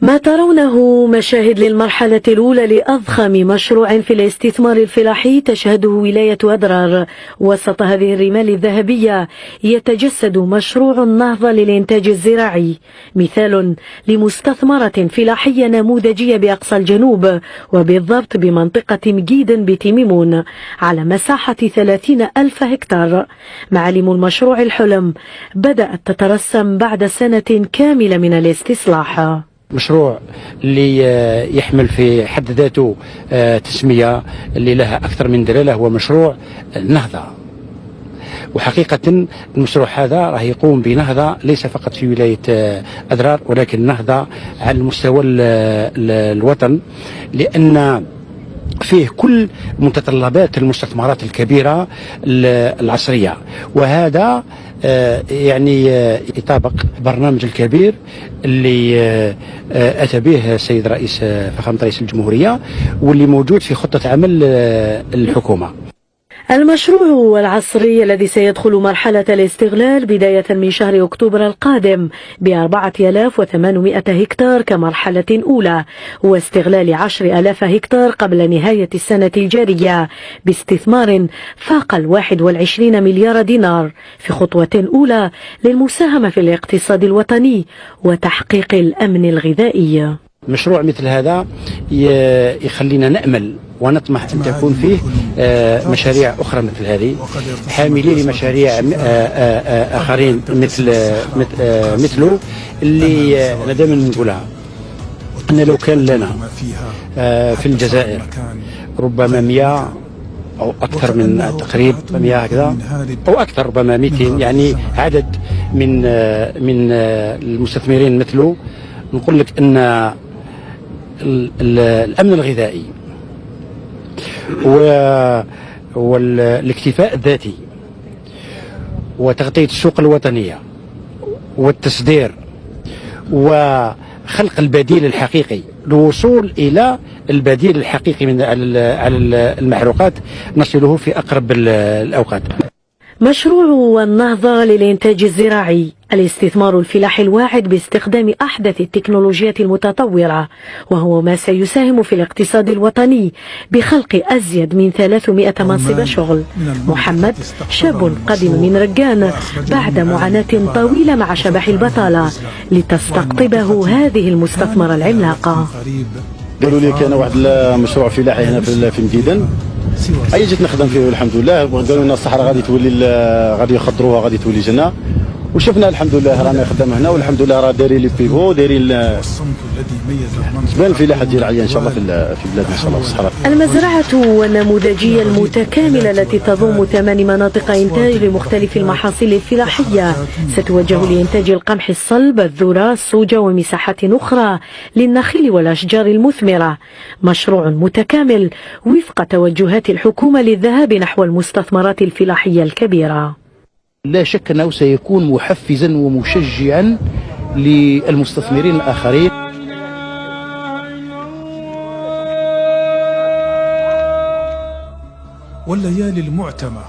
ما ترونه مشاهد للمرحلة الأولى لأضخم مشروع في الاستثمار الفلاحي تشهده ولاية أدرار. وسط هذه الرمال الذهبية يتجسد مشروع النهضة للإنتاج الزراعي، مثال لمستثمرة فلاحية نموذجية بأقصى الجنوب، وبالضبط بمنطقة مجيد بتيميمون على مساحة 30,000 هكتار. معالم المشروع الحلم بدأت تترسم بعد سنة كاملة من الاستصلاح. مشروع اللي يحمل في حد ذاته تسمية اللي لها أكثر من دلالة، هو مشروع النهضة. وحقيقة المشروع هذا راح يقوم بنهضة ليس فقط في ولاية أدرار، ولكن نهضة على مستوى الوطن، لأن فيه كل متطلبات المستثمرات الكبيرة العصرية. وهذا يعني يطابق برنامج الكبير اللي أتى به السيد رئيس فخامة رئيس الجمهورية، واللي موجود في خطة عمل الحكومة. المشروع العصري الذي سيدخل مرحلة الاستغلال بداية من شهر أكتوبر القادم ب4,800 هكتار كمرحلة أولى، واستغلال 10,000 هكتار قبل نهاية السنة الجارية، باستثمار فاق 21 مليار دينار في خطوة أولى للمساهمة في الاقتصاد الوطني وتحقيق الأمن الغذائي. مشروع مثل هذا يخلينا نأمل ونطمح أن تكون فيه مشاريع أخرى مثل هذه، حاملين لمشاريع آخرين مثله، اللي أنا دائما نقولها أن لو كان لنا في الجزائر ربما 100 أو أكثر من تقريب 100 هكذا أو أكثر، ربما 200، يعني عدد من المستثمرين مثله، نقول لك أن الأمن الغذائي والاكتفاء الذاتي وتغطية السوق الوطنية والتصدير وخلق البديل الحقيقي، الوصول إلى البديل الحقيقي من على المحروقات نصله في أقرب الأوقات. مشروع النهضة للإنتاج الزراعي، الاستثمار الفلاحي الواعد باستخدام أحدث التكنولوجيات المتطورة، وهو ما سيساهم في الاقتصاد الوطني بخلق أزيد من 300 منصب شغل. محمد شاب قدم من رجان بعد معاناة طويلة مع شبح البطالة لتستقطبه هذه المستثمرة العملاقة. قالوا لي كان واحد المشروع فلاحي هنا في مكيدن، اي جيت نخدم فيه والحمد لله. قالوا لنا الصحراء غادي تولي، غادي يخضروها، غادي تولي جنه، وشفنا الحمد لله رانا خدام هنا، والحمد لله راه دايرين لي بيفو، دايرين تبان الفلاحه الزراعيه ان شاء الله في بلادنا ان شاء الله في الصحراء. المزرعه النموذجيه المتكامله التي تضم 8 مناطق انتاج لمختلف المحاصيل الفلاحيه ستوجه لانتاج القمح الصلب، الذره، السوجه ومساحات اخرى للنخيل والاشجار المثمره. مشروع متكامل وفق توجهات الحكومه للذهاب نحو المستثمرات الفلاحيه الكبيره. لا شك أنه سيكون محفزا ومشجعا للمستثمرين الآخرين. والليالي المعتمة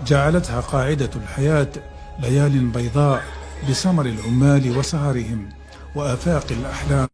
جعلتها قاعدة الحياة ليال بيضاء بسمر العمال وسهرهم وآفاق الأحلام.